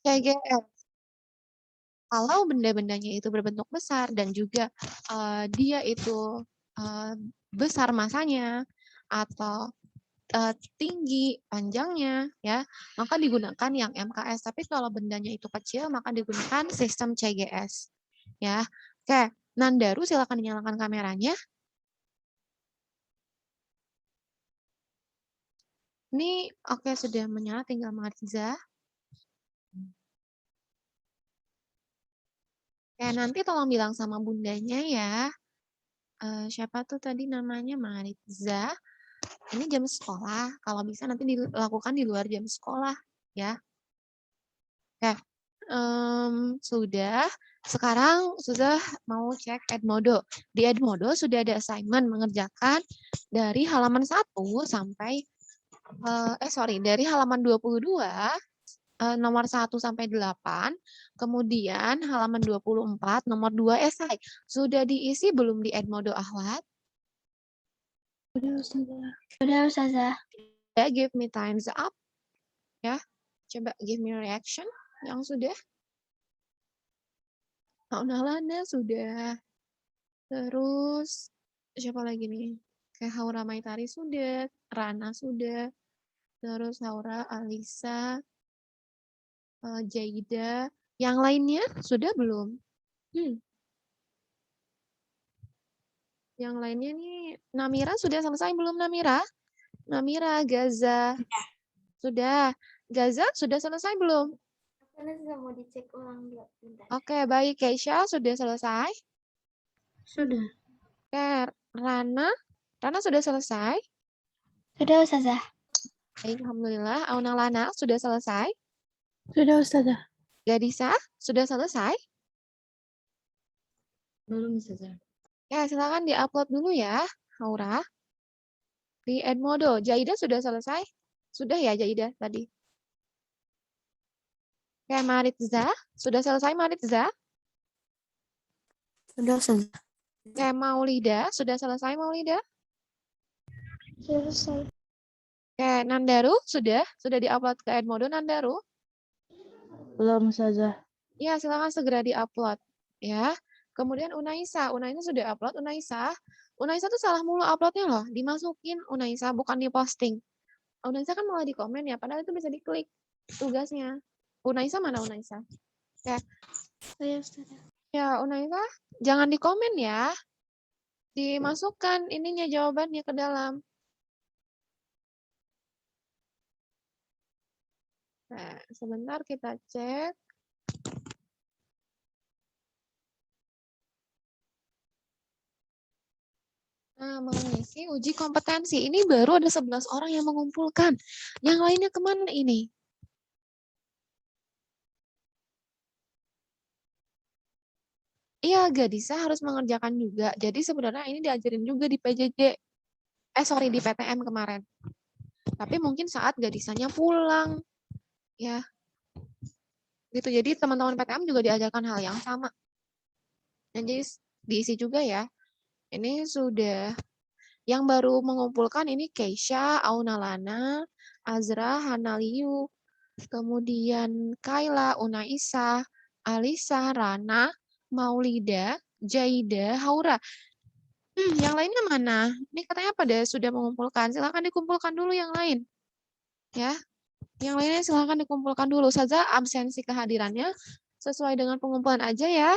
CGS. Kalau benda-bendanya itu berbentuk besar dan juga dia itu besar masanya atau tinggi panjangnya ya, maka digunakan yang MKS. Tapi kalau bendanya itu kecil maka digunakan sistem CGS ya. Oke, Nandaru silakan dinyalakan kameranya. Ini oke sudah menyala, tinggal Mariza. Oke, nanti tolong bilang sama bundanya ya. Siapa tuh tadi namanya Mariza. Ini jam sekolah, kalau bisa nanti dilakukan di luar jam sekolah ya. Oke, sudah. Sekarang sudah mau cek Edmodo. Di Edmodo sudah ada assignment mengerjakan dari halaman 1 sampai dari halaman 22 nomor 1 sampai 8, kemudian halaman 24 nomor 2 esai. Sudah diisi belum di Edmodo Ahwat? Sudah, Ustazah. Sudah, Ustazah. Ya, give me times up. Ya, coba give me reaction yang sudah. Naunalana sudah. Terus, siapa lagi nih? Kayak Haura Maitari sudah. Rana sudah. Terus Haura, Alisa, Jaida. Yang lainnya sudah belum? Yang lainnya nih, Namira sudah selesai belum Namira? Namira, Gaza. Sudah. Gaza sudah selesai belum? Sudah mau dicek ulang dulu. Oke, baik. Keisha sudah selesai? Sudah. Oke, Rana. Rana sudah selesai? Sudah, Ustazah. Alhamdulillah. Auna Lana sudah selesai? Sudah, Ustazah. Gadisa sudah selesai? Belum, Ustazah. Ya, silakan di-upload dulu ya, Haura. Di Edmodo. Jaida sudah selesai? Sudah ya, Jaida tadi? Oke, Maritza. Sudah selesai, Maritza? Sudah, Ustazah. Oke, Maulida. Sudah selesai, Maulida? Selesai. Oke, Nandaru sudah? Sudah di-upload ke Edmodo, Nandaru? Belum, Ustazah. Ya, silakan segera di-upload. Ya. Kemudian Unaisa. Unaisa sudah upload, Unaisa. Unaisa tuh salah mulu uploadnya loh. Dimasukin Unaisa, bukan di-posting. Unaisa kan malah di komen ya, padahal itu bisa diklik tugasnya. Unaisa mana Unaisa? Oke. Saya, Ustazah. Ya, Unaisa, jangan di komen ya. Dimasukkan ininya jawabannya ke dalam. Nah, sebentar kita cek. Nah, mengisi uji kompetensi. Ini baru ada 11 orang yang mengumpulkan. Yang lainnya kemana ini? Iya, Gadisa harus mengerjakan juga. Jadi sebenarnya ini diajarin juga di PJJ. Di PTM kemarin. Tapi mungkin saat Gadisanya pulang. Ya. Gitu. Jadi teman-teman PTM juga diajarkan hal yang sama. Dan jadi diisi juga ya. Ini sudah yang baru mengumpulkan ini Keisha, Aunalana, Azra, Hanaliu, kemudian Kaila, Unaisa, Alisa, Rana, Maulida, Jaida, Haura. Yang lainnya mana? Ini katanya pada sudah mengumpulkan. Silakan dikumpulkan dulu yang lain. Ya. Yang lainnya silakan dikumpulkan dulu saja absensi kehadirannya sesuai dengan pengumpulan aja ya.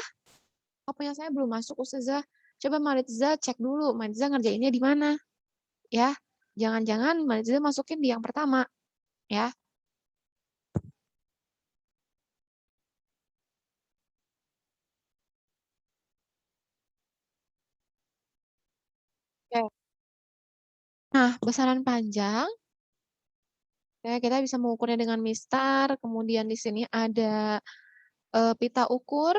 Apanya saya belum masuk Ustazah. Coba Maritza cek dulu, Maritza ngerjainnya di mana. Ya. Jangan-jangan Maritza masukin di yang pertama. Ya. Oke. Nah, besaran panjang. Ya, kita bisa mengukurnya dengan mistar. Kemudian di sini ada pita ukur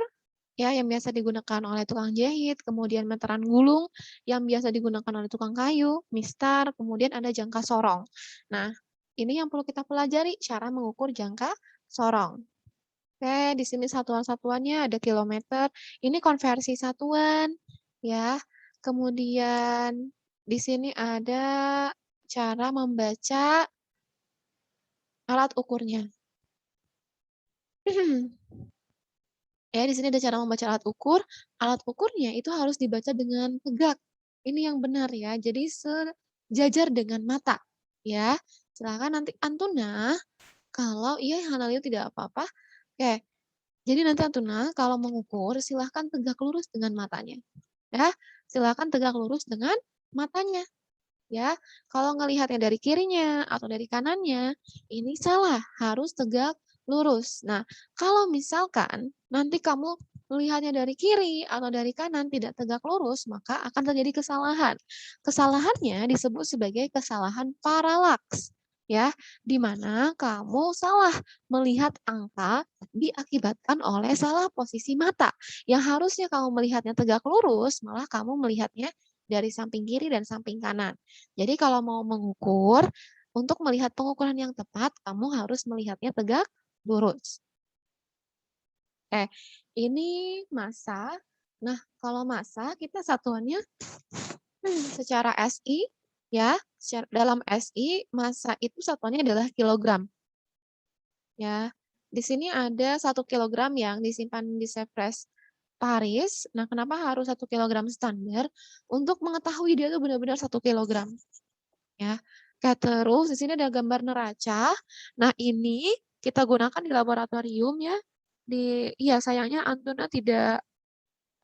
ya yang biasa digunakan oleh tukang jahit, kemudian meteran gulung yang biasa digunakan oleh tukang kayu, mistar, kemudian ada jangka sorong. Nah, ini yang perlu kita pelajari cara mengukur jangka sorong. Oke, di sini satuan-satuannya ada kilometer. Ini konversi satuan ya. Kemudian di sini ada cara membaca alat ukurnya. Ya, di sini ada cara membaca alat ukur. Alat ukurnya itu harus dibaca dengan tegak. Ini yang benar ya. Jadi sejajar dengan mata. Ya, silakan nanti Antuna kalau iya Hanalio tidak apa-apa. Oke. Jadi nanti Antuna kalau mengukur silahkan tegak lurus dengan matanya. Ya, silahkan tegak lurus dengan matanya. Ya, kalau ngelihatnya dari kirinya atau dari kanannya, ini salah, harus tegak lurus. Nah, kalau misalkan nanti kamu melihatnya dari kiri atau dari kanan tidak tegak lurus, maka akan terjadi kesalahan. Kesalahannya disebut sebagai kesalahan paralaks. Ya, di mana kamu salah melihat angka diakibatkan oleh salah posisi mata. Yang harusnya kamu melihatnya tegak lurus, malah kamu melihatnya dari samping kiri dan samping kanan. Jadi kalau mau mengukur, untuk melihat pengukuran yang tepat, kamu harus melihatnya tegak lurus. Ini massa. Nah, kalau massa kita satuannya secara SI, ya, dalam SI massa itu satuannya adalah kilogram. Ya, di sini ada 1 kilogram yang disimpan di Sevres Paris. Nah, kenapa harus 1 kilogram standar? Untuk mengetahui dia itu benar-benar 1 kilogram. Ya. Oke, terus di sini ada gambar neraca. Nah, ini kita gunakan di laboratorium ya. Iya, sayangnya Antuna tidak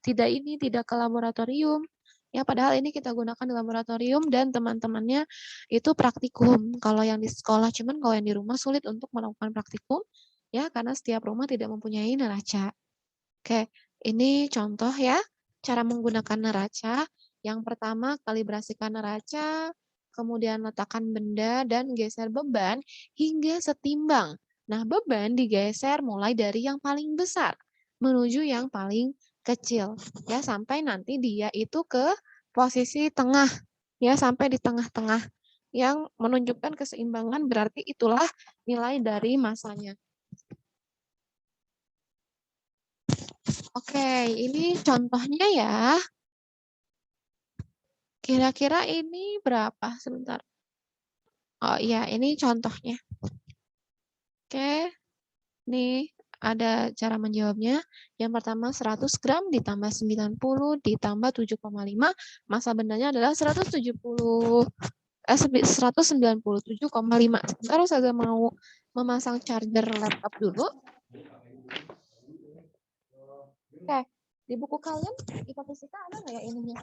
ke laboratorium. Ya, padahal ini kita gunakan di laboratorium dan teman-temannya itu praktikum. Kalau yang di sekolah, cuman kalau yang di rumah sulit untuk melakukan praktikum ya karena setiap rumah tidak mempunyai neraca. Oke, ini contoh ya cara menggunakan neraca. Yang pertama, kalibrasikan neraca, kemudian letakkan benda dan geser beban hingga setimbang. Nah, beban digeser mulai dari yang paling besar menuju yang paling kecil ya sampai nanti dia itu ke posisi tengah ya sampai di tengah-tengah yang menunjukkan keseimbangan berarti itulah nilai dari masanya. Oke, ini contohnya ya. Kira-kira ini berapa? Sebentar. Oh iya, ini contohnya. Oke, nih ada cara menjawabnya. Yang pertama 100 gram ditambah 90 ditambah 7,5. Massa bendanya adalah 197,5. Sebentar saya mau memasang charger laptop dulu. Oke, di buku kalian IPA Fisika ada nggak ya ininya?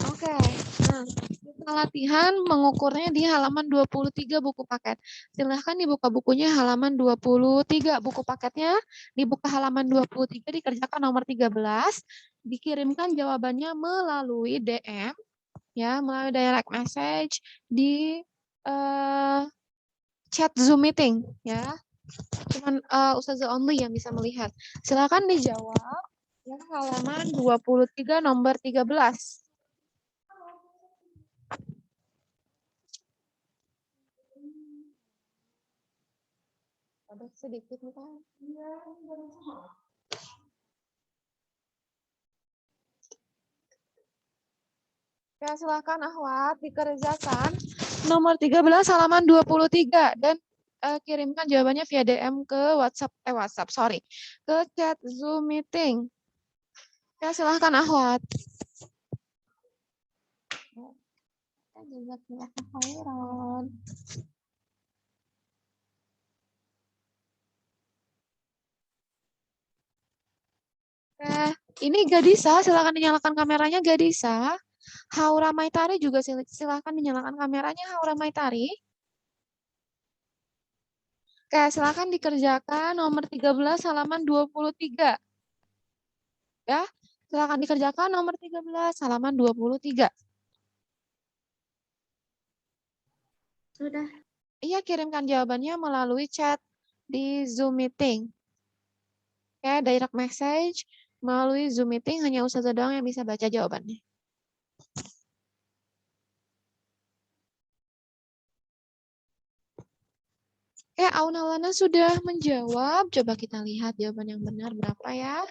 Oke, nah kita latihan mengukurnya di halaman 23 buku paket. Silahkan dibuka bukunya halaman 23 buku paketnya, dibuka halaman 23 dikerjakan nomor 13, dikirimkan jawabannya melalui DM, ya melalui direct message di chat Zoom meeting, ya. Cuman Ustazah only yang bisa melihat. Silakan dijawab ya halaman 23 nomor 13. Ada sedikit kan? Ya, silakan Ahwat dikerjakan nomor 13 halaman 23 dan kirimkan jawabannya via DM ke WhatsApp, ke chat Zoom meeting. Ya, silakan Ahwat. Ini Gadisa, silakan dinyalakan kameranya Gadisa. Haura Maitari juga silakan dinyalakan kameranya Haura Maitari. Oke, silakan dikerjakan nomor 13 halaman 23. Ya, silakan dikerjakan nomor 13 halaman 23. Sudah. Iya, kirimkan jawabannya melalui chat di Zoom meeting. Oke, direct message melalui Zoom meeting hanya Ustazah doang yang bisa baca jawabannya. Auna Lana sudah menjawab. Coba kita lihat jawaban yang benar berapa ya.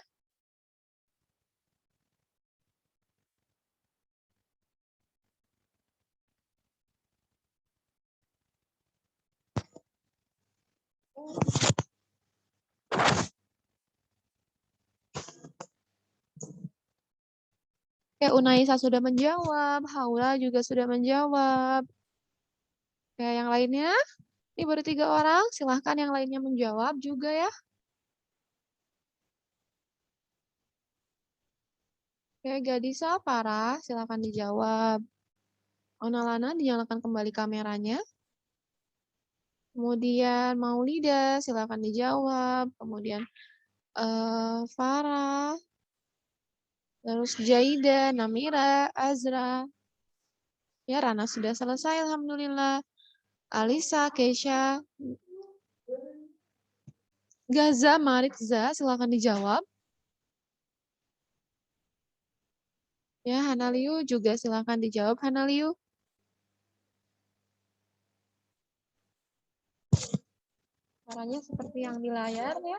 Unaisa sudah menjawab, Haula juga sudah menjawab. Yang lainnya? Ini baru 3 orang, silahkan yang lainnya menjawab juga ya. Gadisa, Farah, silahkan dijawab. Auna Lana, dinyalakan kembali kameranya. Kemudian Maulida, silahkan dijawab. Kemudian Farah, terus Jaida, Namira, Azra. Ya, Rana sudah selesai, alhamdulillah. Alisa, Keisha, Gaza, Maritza, silahkan dijawab. Ya, Hanaliu juga silahkan dijawab, Hanaliu. Caranya seperti yang di layar ya.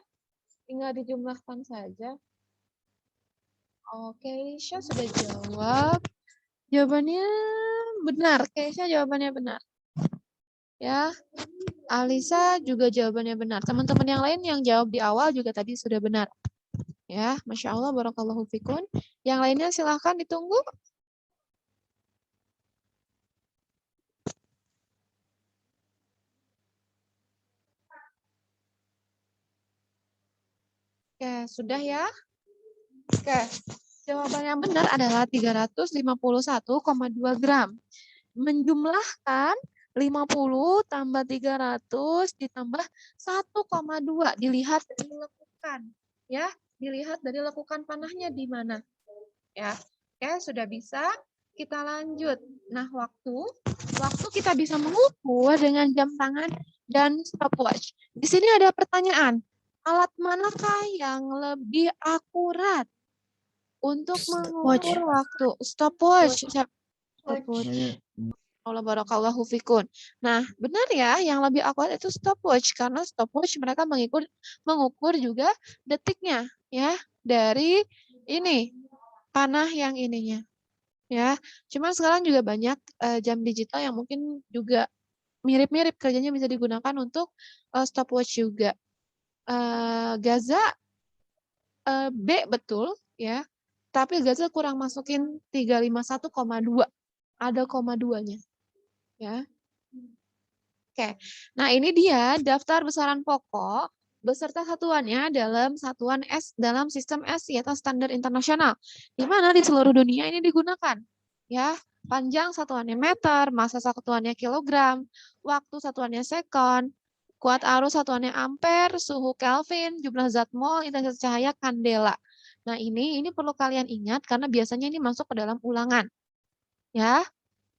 Tinggal dijumlahkan saja. Oke, Keisha sudah jawab. Jawabannya benar. Keisha jawabannya benar. Ya, Alisa juga jawabannya benar. Teman-teman yang lain yang jawab di awal juga tadi sudah benar. Ya, Masya Allah, Barakallahu Fikun. Yang lainnya silahkan ditunggu. Oke, sudah ya. Oke, jawaban yang benar adalah 351,2 gram. Menjumlahkan 50 tambah 300 ditambah 1,2. Dilihat dari lekukan. Ya, dilihat dari lekukan panahnya di mana. Ya, oke, sudah bisa. Kita lanjut. Nah, waktu kita bisa mengukur dengan jam tangan dan stopwatch. Di sini ada pertanyaan. Alat manakah yang lebih akurat untuk mengukur waktu? Stopwatch. Stopwatch. Allah barakallahu fikun. Nah, benar ya, yang lebih akurat itu stopwatch karena stopwatch mereka mengukur juga detiknya ya dari ini panah yang ininya. Ya, cuma sekarang juga banyak jam digital yang mungkin juga mirip-mirip kerjanya bisa digunakan untuk stopwatch juga. Gaza B betul ya, tapi Gaza kurang masukin 351,2. Ada koma 2-nya. Ya. Oke. Nah, ini dia daftar besaran pokok beserta satuannya dalam satuan dalam sistem SI atau standar internasional, di mana di seluruh dunia ini digunakan. Ya, panjang satuannya meter, massa satuannya kilogram, waktu satuannya sekon, kuat arus satuannya ampere, suhu Kelvin, jumlah zat mol, intensitas cahaya kandela. Nah, ini perlu kalian ingat karena biasanya ini masuk ke dalam ulangan. Ya.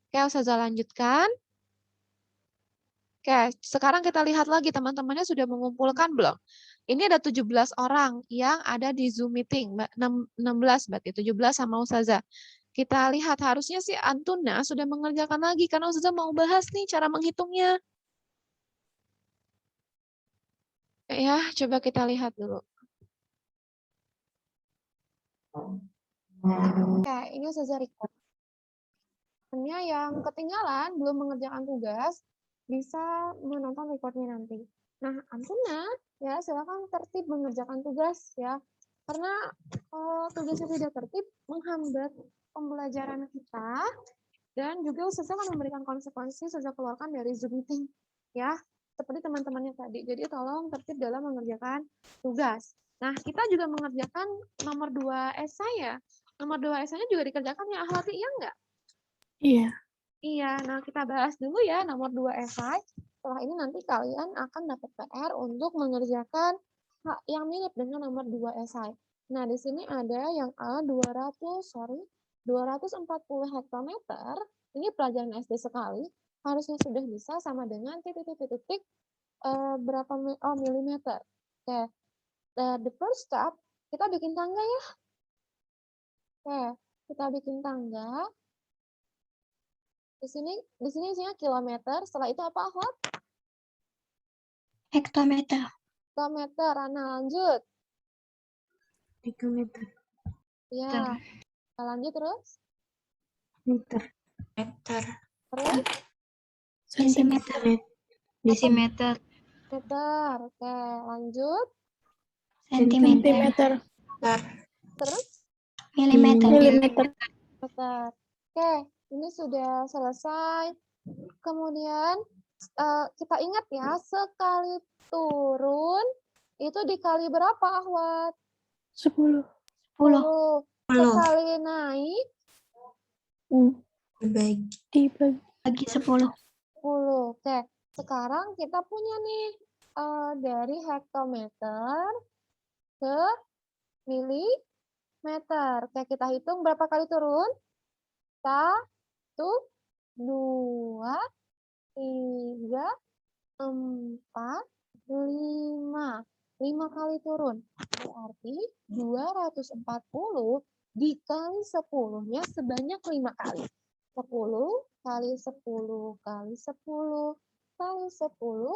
Oke, Ustazah lanjutkan. Oke, sekarang kita lihat lagi teman-temannya sudah mengumpulkan belum? Ini ada 17 orang yang ada di Zoom meeting, 16 berarti 17 sama Ustazah. Kita lihat harusnya sih Antuna sudah mengerjakan lagi karena Ustazah mau bahas nih cara menghitungnya. Ya, coba kita lihat dulu. Oke, ini Ustazah record. Yang ketinggalan belum mengerjakan tugas bisa menonton recordnya nanti. Nah, Antuna ya silakan tertib mengerjakan tugas ya. Karena tugasnya tidak tertib menghambat pembelajaran kita dan juga Ustazah akan memberikan konsekuensi Ustazah keluarkan dari Zoom meeting ya. Seperti teman-temannya tadi. Jadi tolong tertib dalam mengerjakan tugas. Nah, kita juga mengerjakan nomor 2 esai ya. Nomor 2 esainya juga dikerjakan ya Ahwati, iya enggak? Iya. Iya, nah kita bahas dulu ya nomor 2 esai. Setelah ini nanti kalian akan dapat PR untuk mengerjakan hak yang mirip dengan nomor 2 esai. Nah, di sini ada yang A 240 hektometer. Ini pelajaran SD sekali. Harusnya sudah bisa sama dengan titik-titik berapa milimeter. Oke. The first step, kita bikin tangga ya. Oke, kita bikin tangga. Di sini isinya kilometer. Setelah itu apa, Ahwat? Hektometer. Hektometer. Rana, lanjut. Hektometer. Ya. Lanjut terus. Meter. Meter. Terus. Sentimeter. Desimeter. Meter. Oke, lanjut. Sentimeter. Terus. Milimeter. Meter. Oke, ini sudah selesai. Kemudian kita ingat ya, sekali turun itu dikali berapa, Ahwat? 10. 10. Sekali naik Dibagi 10. 10. Oke, sekarang kita punya nih dari hektometer ke milimeter. Oke, kita hitung berapa kali turun? 1, 2, 3, 4, 5. 5 kali turun. Berarti 240 dikali 10-nya sebanyak 5 kali. 10 kali 10 kali 10 kali 10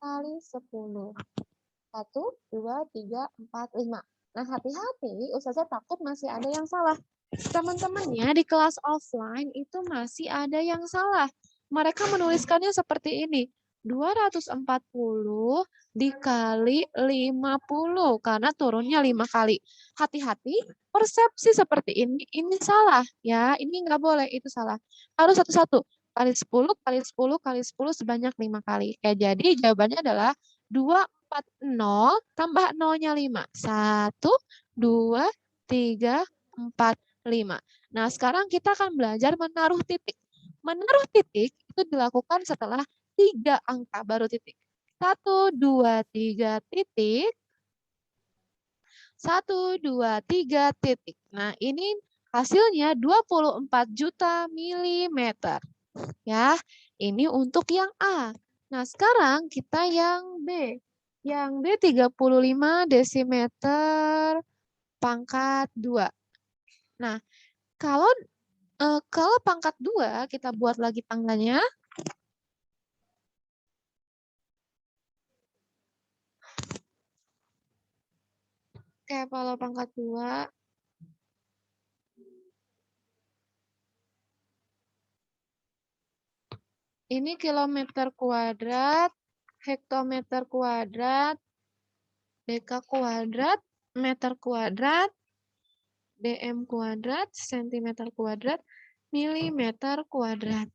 kali 10. 1, 2, 3, 4, 5. Nah, hati-hati, Ustazah takut masih ada yang salah. Teman-temannya di kelas offline itu masih ada yang salah. Mereka menuliskannya seperti ini. 240 dikali 50 karena turunnya 5 kali. Hati-hati, persepsi seperti ini salah ya. Ini nggak boleh, itu salah. Harus satu-satu. Kali 10 kali 10 kali 10 sebanyak 5 kali. Jadi jawabannya adalah 240 tambah 0-nya 5. 1, 2, 3, 4, 5. Nah, sekarang kita akan belajar menaruh titik. Menaruh titik itu dilakukan setelah 3 angka baru titik. 1, 2, 3 titik. 1, 2, 3 titik. Nah, ini hasilnya 24 juta milimeter. Ya, ini untuk yang A. Nah, sekarang kita yang B. Yang B 35 desimeter pangkat 2. Nah, kalau pangkat 2, kita buat lagi tanggalnya. Oke, kalau pangkat 2. Ini kilometer kuadrat, hektometer kuadrat, deka kuadrat, meter kuadrat, dm kuadrat, sentimeter kuadrat, milimeter kuadrat.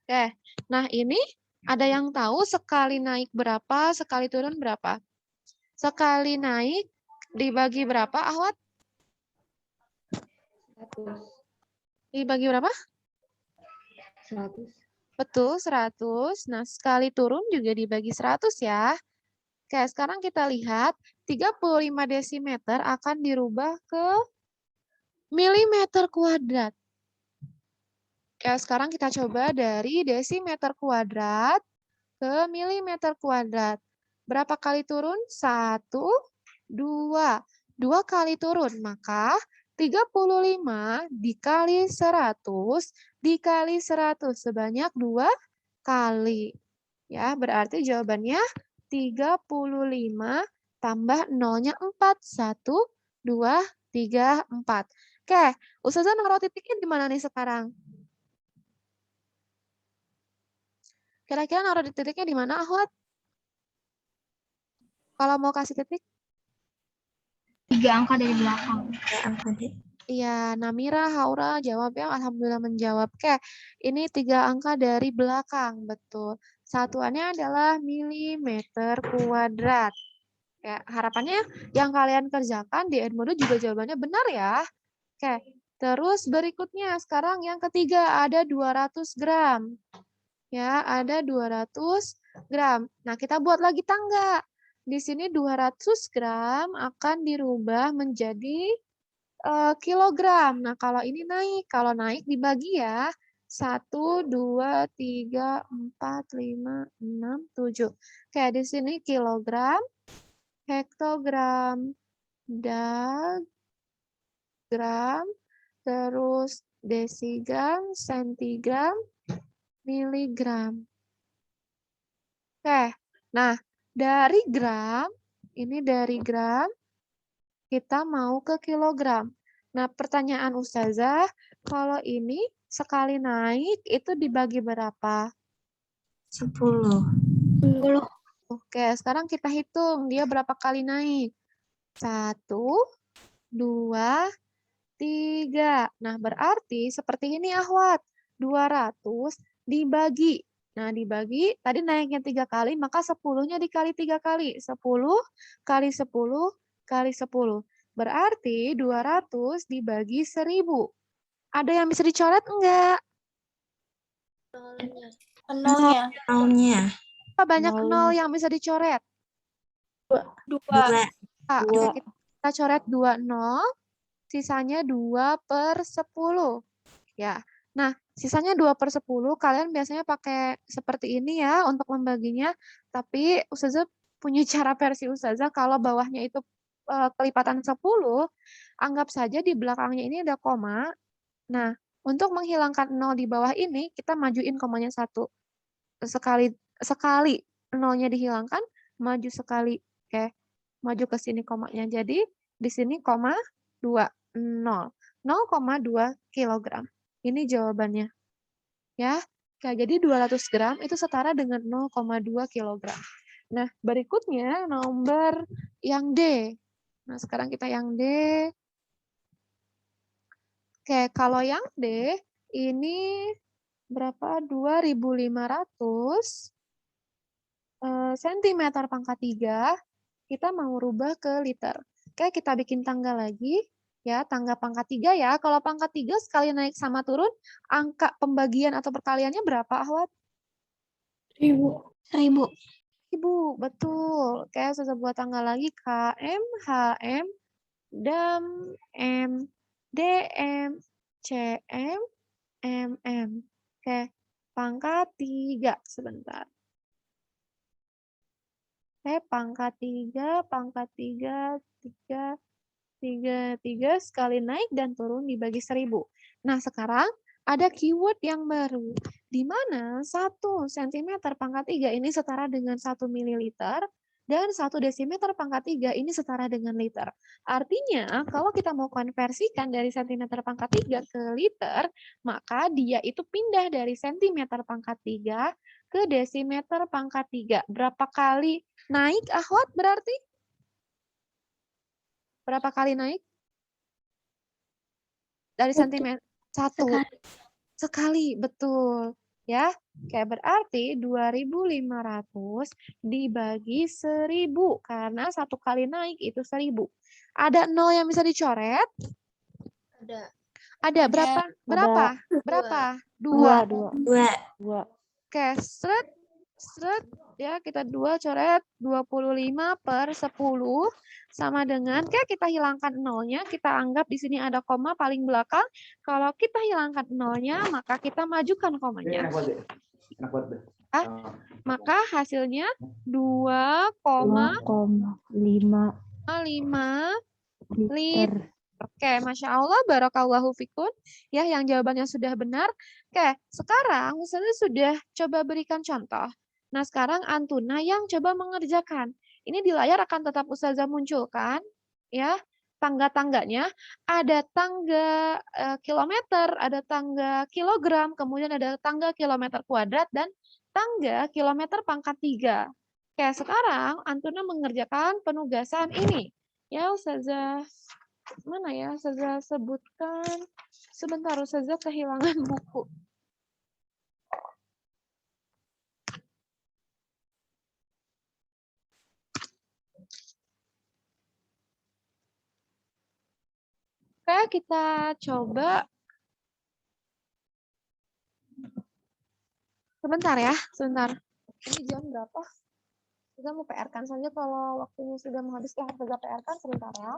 Oke, nah ini ada yang tahu sekali naik berapa, sekali turun berapa? Sekali naik dibagi berapa, Ahwat? 100. Dibagi berapa? 100. Betul, 100. Nah, sekali turun juga dibagi 100 ya. Oke, sekarang kita lihat 35 desimeter akan dirubah ke milimeter kuadrat. Oke, sekarang kita coba dari desimeter kuadrat ke milimeter kuadrat. Berapa kali turun? 1, 2. 2 kali turun, maka 35 dikali 100 dikali 100 sebanyak 2 kali. Ya, berarti jawabannya 35 tambah 0-nya 4. 1, 2, 3, 4. Oke, Ustazah naruh titiknya di mana nih sekarang? Kira-kira naruh titiknya di mana, Ahwat? Kalau mau kasih titik? 3 angka dari belakang. Iya, Namira, Haura jawab ya. Alhamdulillah menjawab. Oke, ini 3 angka dari belakang, betul. Satuannya adalah milimeter kuadrat. Ya, harapannya yang kalian kerjakan di Edmodo juga jawabannya benar ya. Oke, terus berikutnya sekarang yang ketiga ada 200 gram. Ya, ada 200 gram. Nah, kita buat lagi tangga. Di sini 200 gram akan dirubah menjadi kilogram. Nah, kalau ini naik. Kalau naik dibagi ya. 1, 2, 3, 4, 5, 6, 7. Oke, di sini kilogram, hektogram, gram, terus desigram, sentigram, miligram. Oke, Nah, dari gram, ini dari gram, kita mau ke kilogram. Nah, pertanyaan Ustazah, kalau ini sekali naik itu dibagi berapa? 10. 10. Oke, sekarang kita hitung dia berapa kali naik. 1, 2, 3. Nah, berarti seperti ini Ahwat. 200 dibagi. Nah, dibagi, tadi naiknya 3 kali, maka 10-nya dikali 3 kali. 10 kali 10 kali 10. Berarti 200 dibagi 1000. Ada yang bisa dicoret enggak? Nolnya. Nolnya. Apa banyak nol yang bisa dicoret? 2. 2. Oke, kita coret 2 nol, sisanya 2/10. Ya. Nah, sisanya 2/10, kalian biasanya pakai seperti ini ya untuk membaginya, tapi Ustazah punya cara versi Ustazah kalau bawahnya itu kelipatan 10, anggap saja di belakangnya ini ada koma. Nah, untuk menghilangkan 0 di bawah ini, kita majuin komanya 1. Sekali sekali nolnya dihilangkan, maju sekali. Oke, maju ke sini komanya. Jadi, di sini koma 2, 0. 0,2 kilogram. Ini jawabannya. Ya, oke, jadi 200 gram itu setara dengan 0,2 kilogram. Nah, berikutnya nomor yang D. Nah, sekarang kita yang D. Oke, kalau yang D, ini berapa? 2.500 cm pangkat 3, kita mau rubah ke liter. Oke, kita bikin tangga lagi. Ya, tangga pangkat 3 ya. Kalau pangkat 3 sekali naik sama turun, angka pembagian atau perkaliannya berapa, Ahwat? 1000. 1000, betul. Oke, saya buat tanggal lagi. KM, HM, DAM, M, DM, CM, MM. Oke, pangkat 3. Sebentar. Pangkat 3, 3 sekali naik dan turun dibagi 1000. Nah, sekarang ada keyword yang baru, di mana 1 cm pangkat 3 ini setara dengan 1 mililiter, dan 1 desimeter pangkat 3 ini setara dengan liter. Artinya, kalau kita mau konversikan dari cm pangkat 3 ke liter, maka dia itu pindah dari cm pangkat 3 ke desimeter pangkat 3. Berapa kali naik, Ahwat, berarti? Berapa kali naik? Dari cm 1. Sekali, betul. Ya, kayak berarti 2.500 dibagi 1000, karena 1 kali naik itu 1000. Ada 0 yang bisa dicoret? Ada. Berapa? Berapa? Berapa? 2. 2. Oke, seret, ya kita 2 coret 25/10 sama dengan, kita hilangkan nolnya, kita anggap di sini ada koma paling belakang. Kalau kita hilangkan nolnya, maka kita majukan komanya. Maka hasilnya 2,5 liter. Oke, Masya Allah, Barakallahu Fikun. Ya, yang jawabannya sudah benar. Oke, sekarang Ustazah sudah coba berikan contoh. Nah, sekarang Antuna yang coba mengerjakan. Ini di layar akan tetap Ustazah munculkan. Ya, tangga-tangganya. Ada tangga kilometer, ada tangga kilogram, kemudian ada tangga kilometer kuadrat, dan tangga kilometer pangkat 3. Oke, sekarang Antuna mengerjakan penugasan ini. Ya, Ustazah. Mana ya, Ustazah sebutkan. Sebentar, Ustazah kehilangan buku. Oke, kita coba. Sebentar ya, sebentar. Ini jam berapa? Kita mau PR-kan saja, kalau waktunya sudah menghabis, Ustazah PR-kan sebentar ya.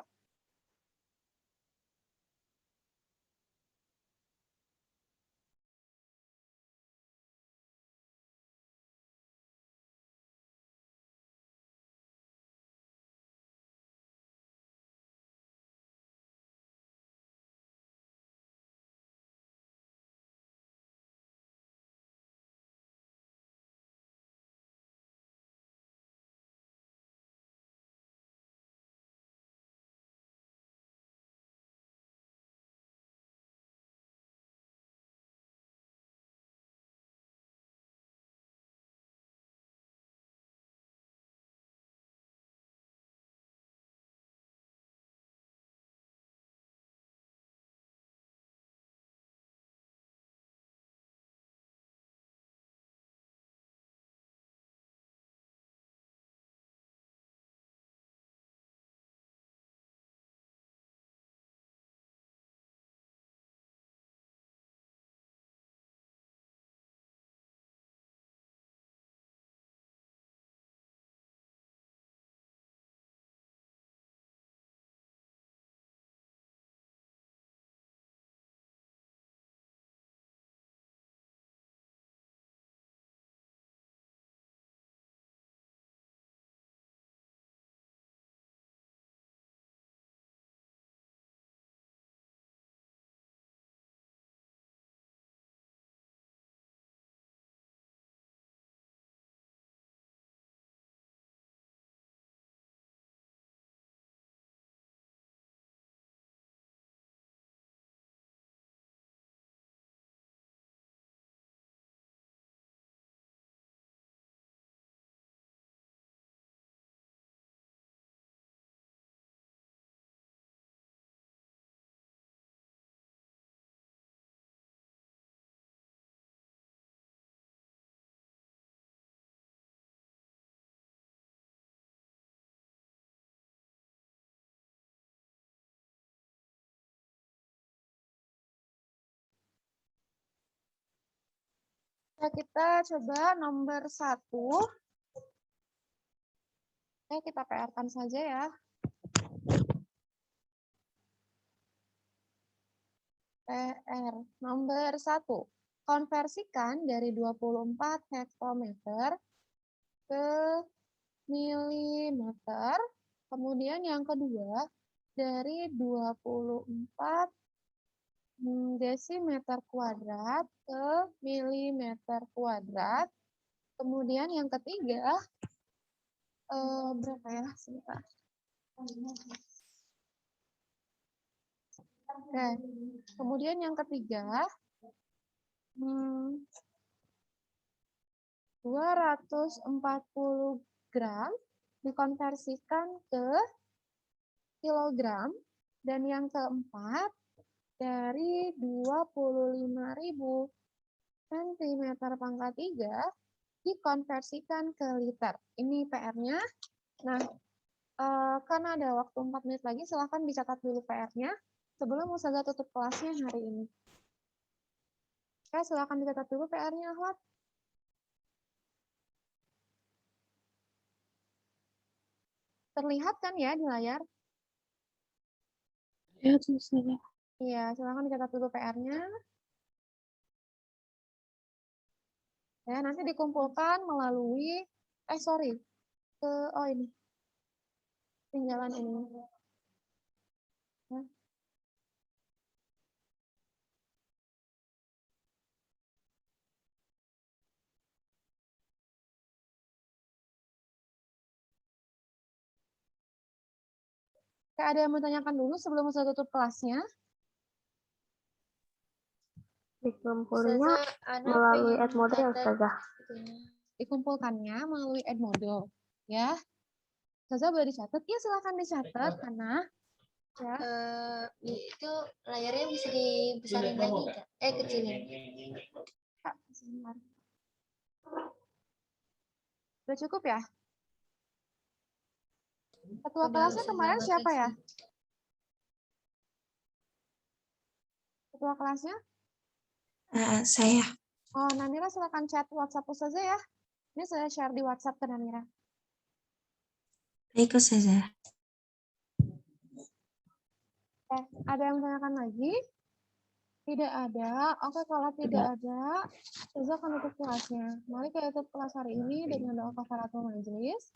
Nah, kita coba nomor 1. Kita PR-kan saja ya. PR nomor 1. Konversikan dari 24 hektometer ke milimeter. Kemudian yang kedua, dari 24 desimeter kuadrat ke milimeter kuadrat. Kemudian yang ketiga, berapa ya? Sebentar. Oke. Kemudian yang ketiga, 240 gram dikonversikan ke kilogram. Dan yang keempat, dari 25.000 cm², dikonversikan ke liter. Ini PR-nya. Nah, karena ada waktu 4 menit lagi, silahkan dicatat dulu PR-nya sebelum Ustazah tutup kelasnya hari ini. Oke, silahkan dicatat dulu PR-nya, Ahwat. Terlihat kan ya di layar? Lihat Ustazah. Iya, silahkan dicatat dulu PR-nya. Ya, nanti dikumpulkan melalui, ini. Tinggalan ini. Ya. Ada yang mau tanyakan dulu sebelum saya tutup kelasnya? Dikumpulnya melalui Edmodo ya Ustazah. Dikumpulkannya melalui Edmodo. Ya. Ustazah boleh dicatat? Ya, silakan dicatat karena ya. Itu layarnya bisa dibesarin lagi nggak? Kecilin. Kak, sebentar. Udah cukup ya? Ketua kelasnya kemarin siapa ya? Ketua kelasnya? Saya. Oh, Namira silakan chat WhatsApp Ustazah ya. Ini saya share di WhatsApp ke Namira. Baik Ustazah. Ada yang menanyakan lagi? Tidak ada. Oke, kalau tidak ada, Ustazah akan tutup kelasnya. Mari kita tutup kelas hari ini dengan doa kafaratul majelis.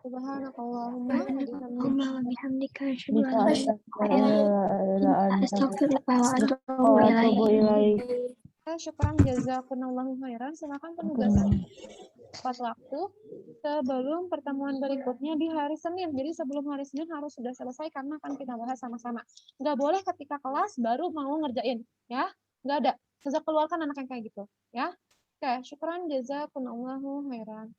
Subhanakallahumma wa bihamdika syukran jazakumullahu khairan. Silakan penugasan tepat waktu sebelum pertemuan berikutnya di hari Senin. Jadi sebelum hari Senin harus sudah selesai karena akan kita bahas sama-sama. Nggak boleh ketika kelas baru mau ngerjain, ya. Nggak ada. Sejak keluarkan anak yang kayak gitu, ya. Oke, syukran jazakumullahu khairan.